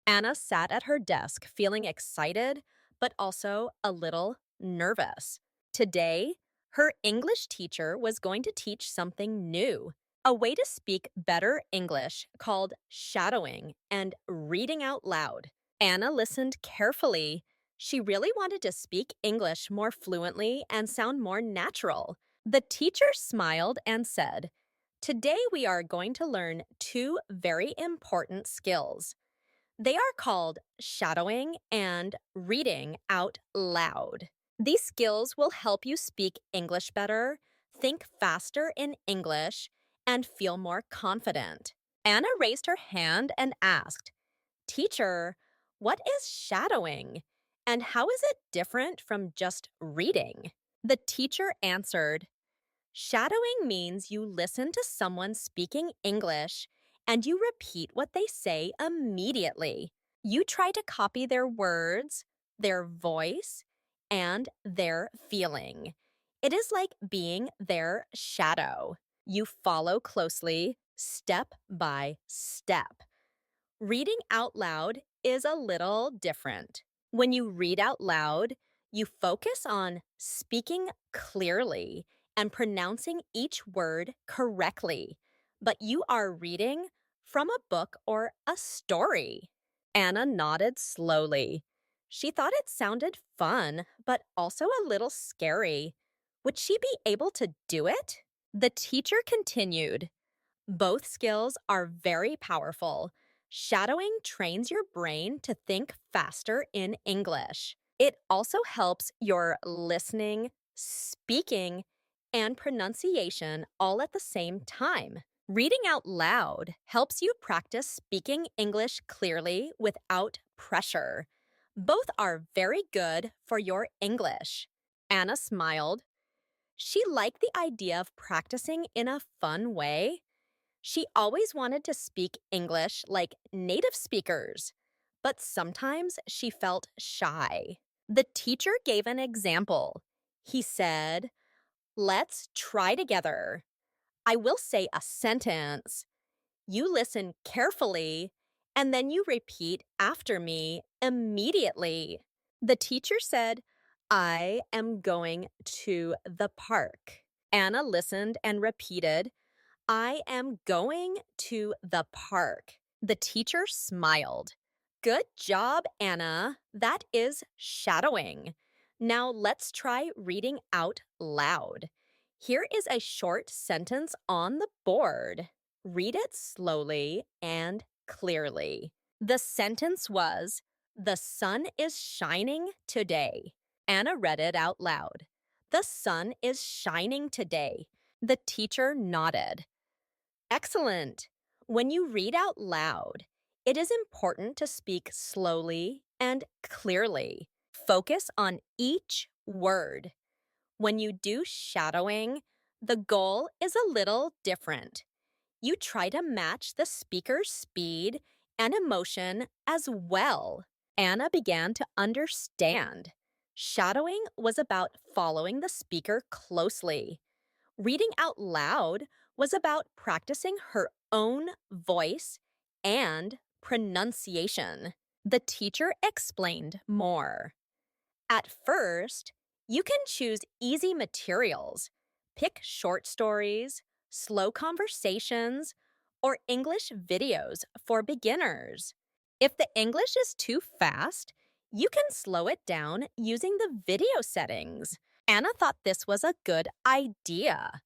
Anna sat at her desk feeling excited, but also a little nervous. Today, her English teacher was going to teach something new, a way to speak better English called shadowing and reading out loud. Anna listened carefully. She really wanted to speak English more fluently and sound more natural. The teacher smiled and said, "Today we are going to learn two very important skills. They are called shadowing and reading out loud. These skills will help you speak English better, think faster in English, and feel more confident." Anna raised her hand and asked, "Teacher, what is shadowing? And how is it different from just reading?" The teacher answered, "Shadowing means you listen to someone speaking English and you repeat what they say immediately. You try to copy their words, their voice, and their feeling. It is like being their shadow. You follow closely, step by step. Reading out loud is a little different. When you read out loud, you focus on speaking clearly and pronouncing each word correctly, but you are reading from a book or a story." Anna nodded slowly. She thought it sounded fun, but also a little scary. Would she be able to do it? The teacher continued, "Both skills are very powerful. Shadowing trains your brain to think faster in English. It also helps your listening, speaking, and pronunciation all at the same time. Reading out loud helps you practice speaking English clearly without pressure. Both are very good for your English." Anna smiled. She liked the idea of practicing in a fun way. She always wanted to speak English like native speakers, but sometimes she felt shy. The teacher gave an example. He said, "Let's try together. I will say a sentence. You listen carefully, and then you repeat after me immediately." The teacher said, "I am going to the park." Anna listened and repeated, "I am going to the park." The teacher smiled. "Good job, Anna. That is shadowing. Now let's try reading out loud. Here is a short sentence on the board. Read it slowly and clearly." The sentence was, "The sun is shining today." Anna read it out loud. "The sun is shining today." The teacher nodded. Excellent. When you read out loud, it is important to speak slowly and clearly. Focus on each word. When you do shadowing, the goal is a little different. You try to match the speaker's speed and emotion as well. Anna began to understand. Shadowing was about following the speaker closely. Reading out loud was about practicing her own voice and pronunciation. The teacher explained more. At first, you can choose easy materials. Pick short stories, slow conversations, or English videos for beginners. If the English is too fast, you can slow it down using the video settings. Anna thought this was a good idea.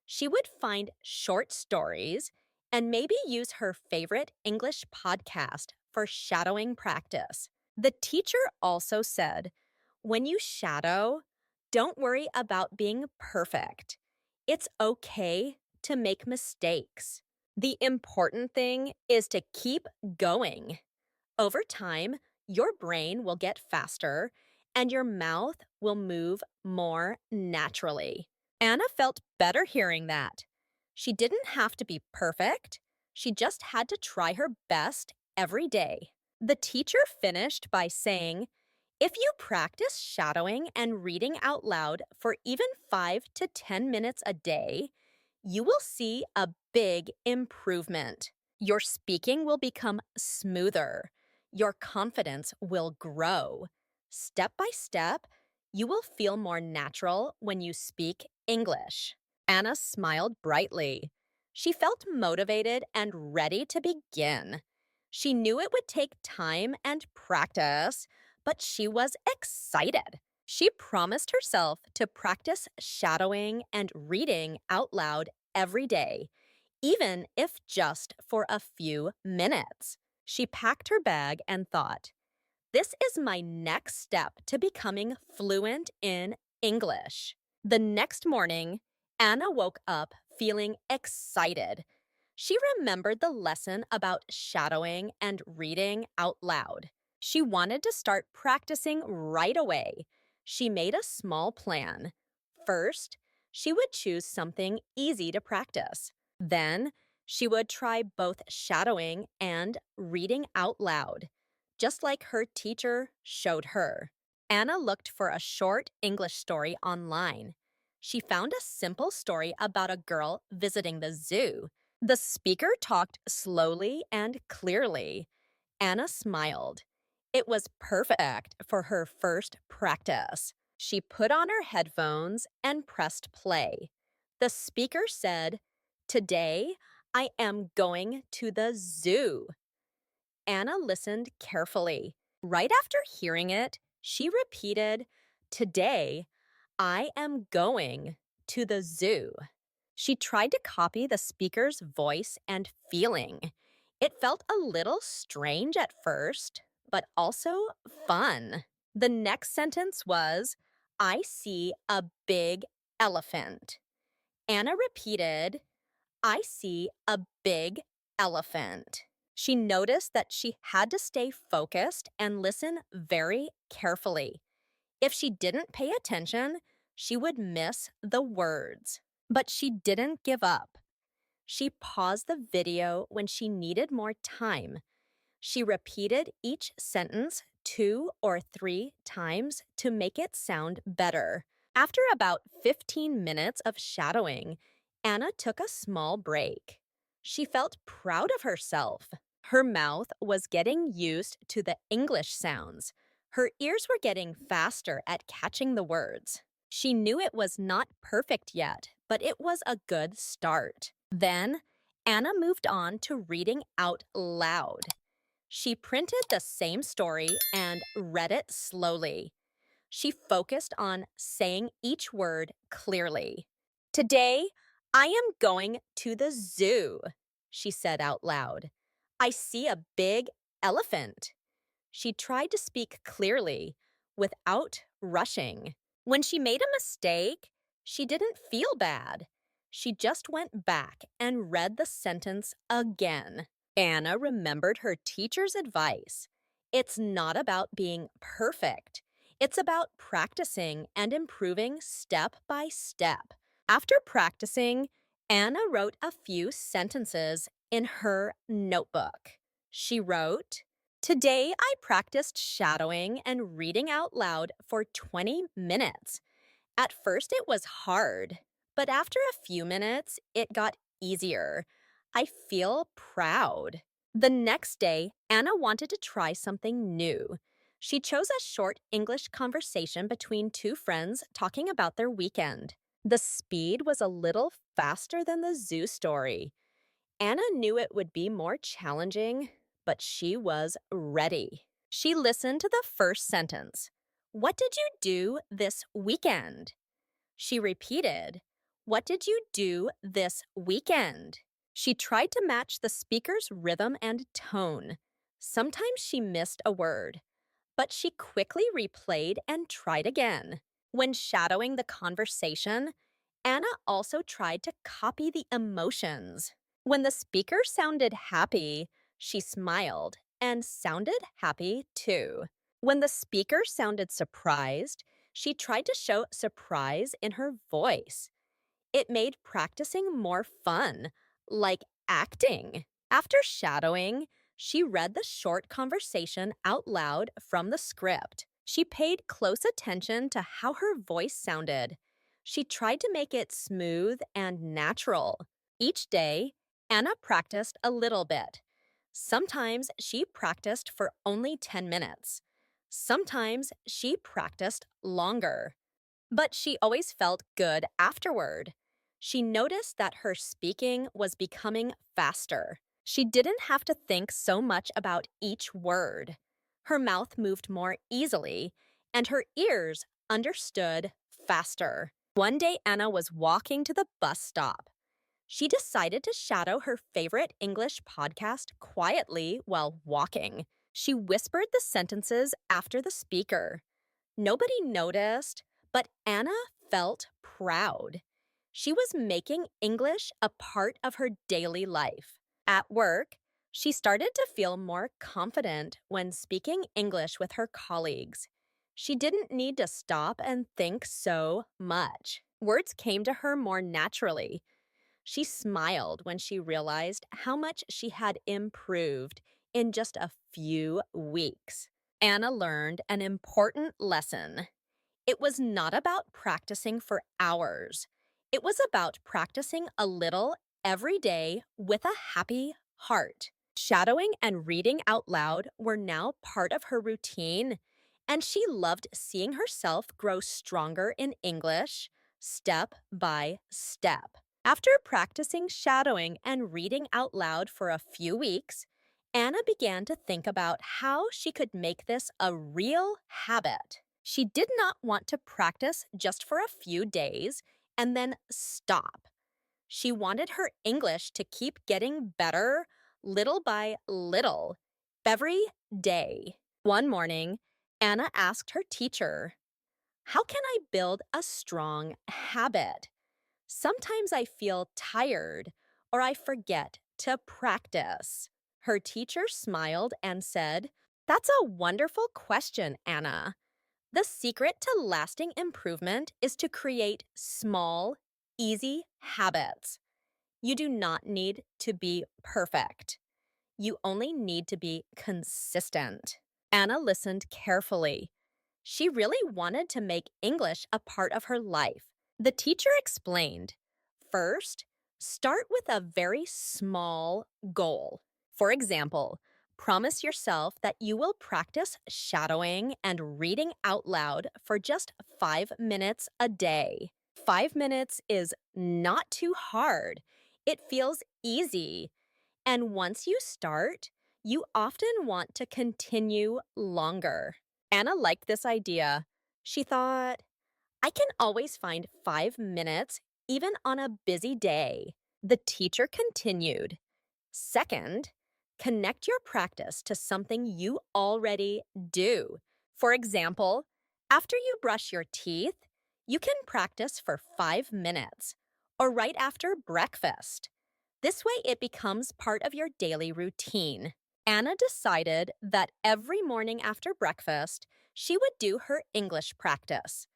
She would find short stories and maybe use her favorite English podcast for shadowing practice. The teacher also said, when you shadow, don't worry about being perfect. It's okay to make mistakes. The important thing is to keep going. Over time, your brain will get faster and your mouth will move more naturally. Anna felt better hearing that. She didn't have to be perfect. She just had to try her best every day. The teacher finished by saying, if you practice shadowing and reading out loud for even 5 to 10 minutes a day, you will see a big improvement. Your speaking will become smoother. your confidence will grow. Step by step, you will feel more natural when you speak English. Anna smiled brightly. She felt motivated and ready to begin. She knew it would take time and practice, but she was excited. She promised herself to practice shadowing and reading out loud every day, even if just for a few minutes. She packed her bag and thought, this is my next step to becoming fluent in English. The next morning, Anna woke up feeling excited. She remembered the lesson about shadowing and reading out loud. She wanted to start practicing right away. She made a small plan. First, she would choose something easy to practice. Then, she would try both shadowing and reading out loud, just like her teacher showed her. Anna looked for a short English story online. She found a simple story about a girl visiting the zoo. The speaker talked slowly and clearly. Anna smiled. It was perfect for her first practice. She put on her headphones and pressed play. The speaker said, "Today, I am going to the zoo." Anna listened carefully. Right after hearing it, she repeated, "Today, I am going to the zoo." She tried to copy the speaker's voice and feeling. It felt a little strange at first, but also fun. The next sentence was, "I see a big elephant." Anna repeated, "I see a big elephant." She noticed that she had to stay focused and listen very carefully. If she didn't pay attention, she would miss the words. But she didn't give up. She paused the video when she needed more time. She repeated each sentence 2 or 3 times to make it sound better. After about 15 minutes of shadowing, Anna took a small break. She felt proud of herself. Her mouth was getting used to the English sounds. Her ears were getting faster at catching the words. She knew it was not perfect yet, but it was a good start. Then, Anna moved on to reading out loud. She printed the same story and read it slowly. She focused on saying each word clearly. "Today, I am going to the zoo," she said out loud. "I see a big elephant." She tried to speak clearly without rushing. When she made a mistake, she didn't feel bad. She just went back and read the sentence again. Anna remembered her teacher's advice. It's not about being perfect. It's about practicing and improving step by step. After practicing, Anna wrote a few sentences in her notebook. She wrote, "Today I practiced shadowing and reading out loud for 20 minutes. At first it was hard, but after a few minutes, it got easier. I feel proud." The next day, Anna wanted to try something new. She chose a short English conversation between two friends talking about their weekend. The speed was a little faster than the zoo story. Anna knew it would be more challenging, but she was ready. She listened to the first sentence. "What did you do this weekend?" She repeated, "What did you do this weekend?" She tried to match the speaker's rhythm and tone. Sometimes she missed a word, but she quickly replayed and tried again. When shadowing the conversation, Anna also tried to copy the emotions. When the speaker sounded happy, she smiled and sounded happy too. When the speaker sounded surprised, she tried to show surprise in her voice. It made practicing more fun, like acting. After shadowing, she read the short conversation out loud from the script. She paid close attention to how her voice sounded. She tried to make it smooth and natural. Each day, Anna practiced a little bit. Sometimes she practiced for only 10 minutes. Sometimes she practiced longer. But she always felt good afterward. She noticed that her speaking was becoming faster. She didn't have to think so much about each word. Her mouth moved more easily, and her ears understood faster. One day, Anna was walking to the bus stop. She decided to shadow her favorite English podcast quietly while walking. She whispered the sentences after the speaker. Nobody noticed, but Anna felt proud. She was making English a part of her daily life. At work, she started to feel more confident when speaking English with her colleagues. She didn't need to stop and think so much. Words came to her more naturally. She smiled when she realized how much she had improved in just a few weeks. Anna learned an important lesson. It was not about practicing for hours. It was about practicing a little every day with a happy heart. Shadowing and reading out loud were now part of her routine, and she loved seeing herself grow stronger in English step by step. After practicing shadowing and reading out loud for a few weeks, Anna began to think about how she could make this a real habit. She did not want to practice just for a few days and then stop. She wanted her English to keep getting better little by little, every day. One morning, Anna asked her teacher, "How can I build a strong habit? Sometimes I feel tired or I forget to practice." Her teacher smiled and said, "That's a wonderful question, Anna. The secret to lasting improvement is to create small, easy habits. You do not need to be perfect. You only need to be consistent." Anna listened carefully. She really wanted to make English a part of her life. The teacher explained, "First, start with a very small goal. For example, promise yourself that you will practice shadowing and reading out loud for just 5 minutes a day. 5 minutes is not too hard. It feels easy. And once you start, you often want to continue longer." Anna liked this idea. She thought, "I can always find 5 minutes, even on a busy day." The teacher continued, "Second, connect your practice to something you already do. For example, after you brush your teeth, you can practice for 5 minutes, or right after breakfast. This way, it becomes part of your daily routine." Anna decided that every morning after breakfast, she would do her English practice.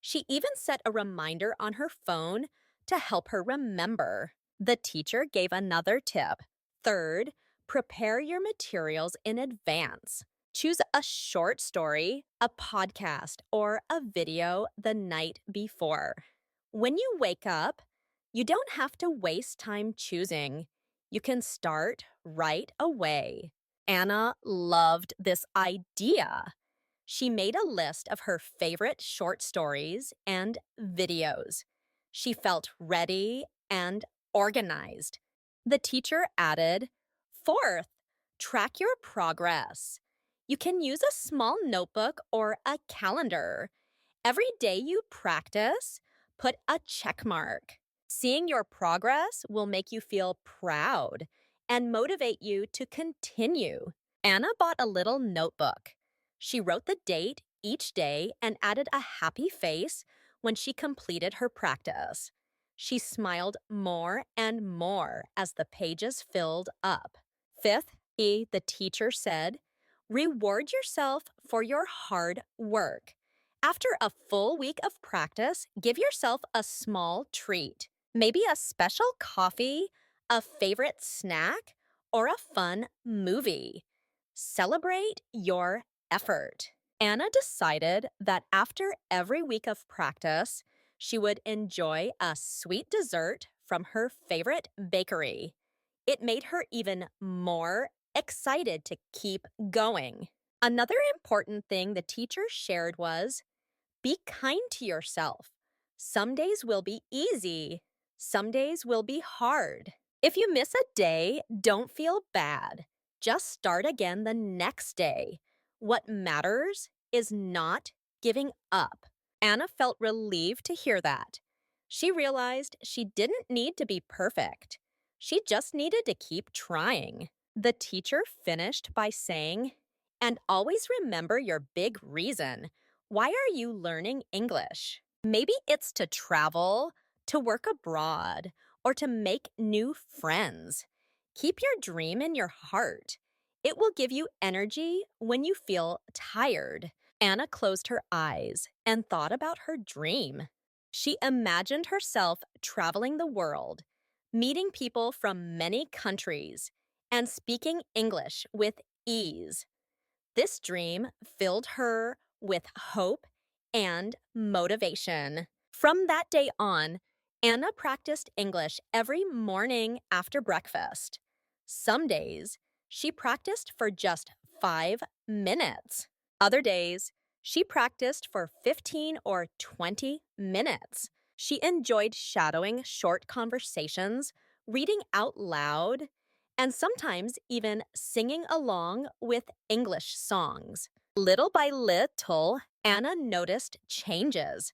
She even set a reminder on her phone to help her remember. The teacher gave another tip. Third, prepare your materials in advance. Choose a short story, a podcast, or a video the night before. When you wake up, you don't have to waste time choosing. You can start right away. Anna loved this idea. She made a list of her favorite short stories and videos. She felt ready and organized. The teacher added, "Fourth, track your progress. You can use a small notebook or a calendar. Every day you practice, put a check mark. Seeing your progress will make you feel proud and motivate you to continue." Anna bought a little notebook. She wrote the date each day and added a happy face when she completed her practice. She smiled more and more as the pages filled up. Fifth, the teacher said, "Reward yourself for your hard work. After a full week of practice, give yourself a small treat. Maybe a special coffee, a favorite snack, or a fun movie. Celebrate your effort." Anna decided that after every week of practice, she would enjoy a sweet dessert from her favorite bakery. It made her even more excited to keep going. Another important thing the teacher shared was be kind to yourself. Some days will be easy, some days will be hard. If you miss a day, don't feel bad. Just start again the next day. What matters is not giving up. Anna felt relieved to hear that. She realized she didn't need to be perfect. She just needed to keep trying. The teacher finished by saying, "And always remember your big reason. Why are you learning English? Maybe it's to travel, to work abroad, or to make new friends. Keep your dream in your heart. It will give you energy when you feel tired." Anna closed her eyes and thought about her dream. She imagined herself traveling the world, meeting people from many countries, and speaking English with ease. This dream filled her with hope and motivation. From that day on, Anna practiced English every morning after breakfast. Some days, she practiced for just 5 minutes. Other days, she practiced for 15 or 20 minutes. She enjoyed shadowing short conversations, reading out loud, and sometimes even singing along with English songs. Little by little, Anna noticed changes.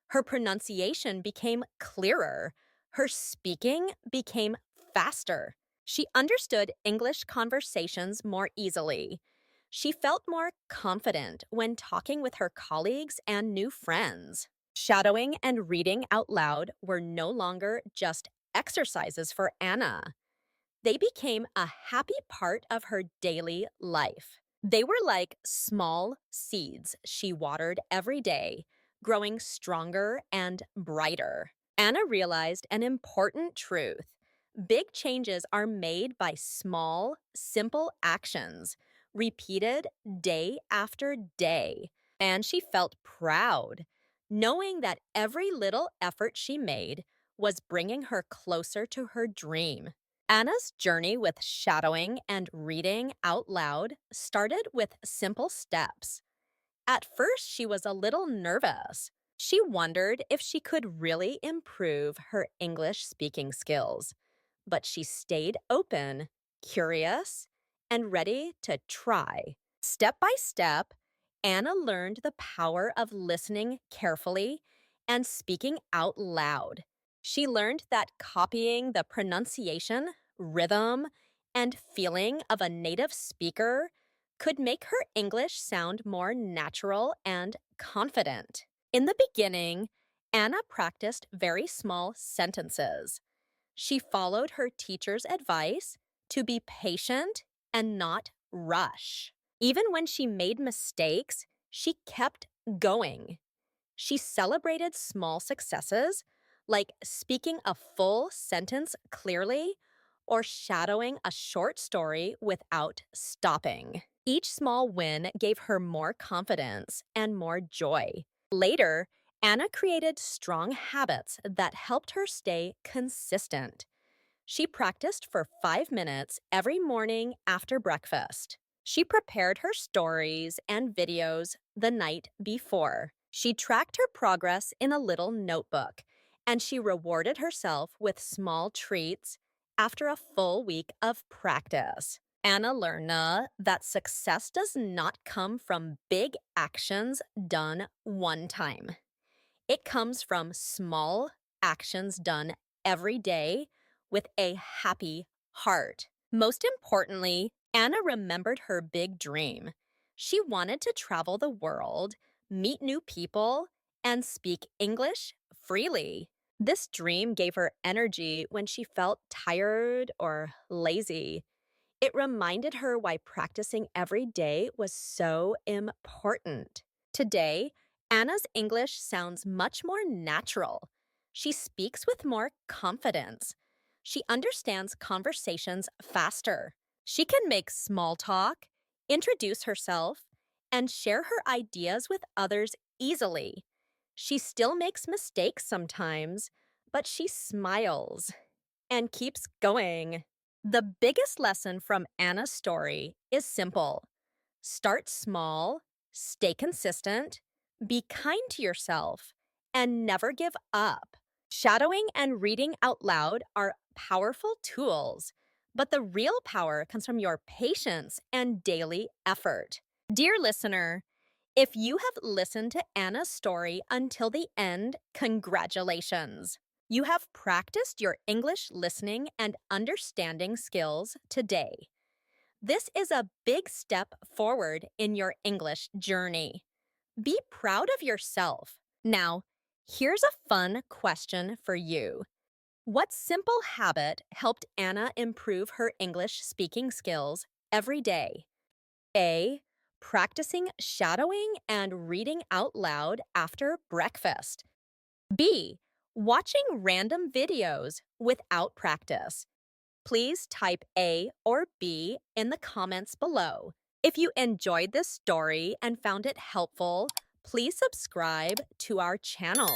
Her pronunciation became clearer. Her speaking became faster. She understood English conversations more easily. She felt more confident when talking with her colleagues and new friends. Shadowing and reading out loud were no longer just exercises for Anna. They became a happy part of her daily life. They were like small seeds she watered every day, growing stronger and brighter. Anna realized an important truth. Big changes are made by small, simple actions, repeated day after day. And she felt proud, knowing that every little effort she made was bringing her closer to her dream. Anna's journey with shadowing and reading out loud started with simple steps. At first, she was a little nervous. She wondered if she could really improve her English speaking skills. But she stayed open, curious, and ready to try. Step by step, Anna learned the power of listening carefully and speaking out loud. She learned that copying the pronunciation, rhythm, and feeling of a native speaker could make her English sound more natural and confident. In the beginning, Anna practiced very small sentences. She followed her teacher's advice to be patient and not rush. Even when she made mistakes, she kept going. She celebrated small successes, like speaking a full sentence clearly or shadowing a short story without stopping. Each small win gave her more confidence and more joy. Later, Anna created strong habits that helped her stay consistent. She practiced for 5 minutes every morning after breakfast. She prepared her stories and videos the night before. She tracked her progress in a little notebook, and she rewarded herself with small treats after a full week of practice. Anna learned that success does not come from big actions done one time. It comes from small actions done every day with a happy heart. Most importantly, Anna remembered her big dream. She wanted to travel the world, meet new people, and speak English freely. This dream gave her energy when she felt tired or lazy. It reminded her why practicing every day was so important. Today, Anna's English sounds much more natural. She speaks with more confidence. She understands conversations faster. She can make small talk, introduce herself, and share her ideas with others easily. She still makes mistakes sometimes, but she smiles and keeps going. The biggest lesson from Anna's story is simple. Start small, stay consistent, be kind to yourself, and never give up. Shadowing and reading out loud are powerful tools, but the real power comes from your patience and daily effort. Dear listener, if you have listened to Anna's story until the end, congratulations. You have practiced your English listening and understanding skills today. This is a big step forward in your English journey. Be proud of yourself. Now, here's a fun question for you. What simple habit helped Anna improve her English speaking skills every day? A. Practicing shadowing and reading out loud after breakfast. B. Watching random videos without practice. Please type A or B in the comments below. If you enjoyed this story and found it helpful, please subscribe to our channel.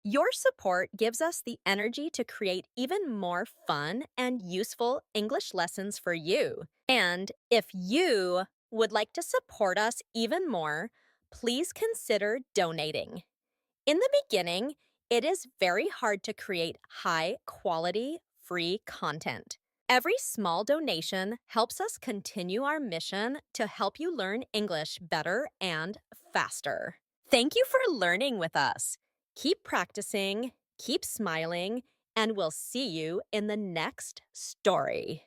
Your support gives us the energy to create even more fun and useful English lessons for you. And if you would like to support us even more, please consider donating. In the beginning, it is very hard to create high-quality, free content. Every small donation helps us continue our mission to help you learn English better and faster. Thank you for learning with us. Keep practicing, keep smiling, and we'll see you in the next story.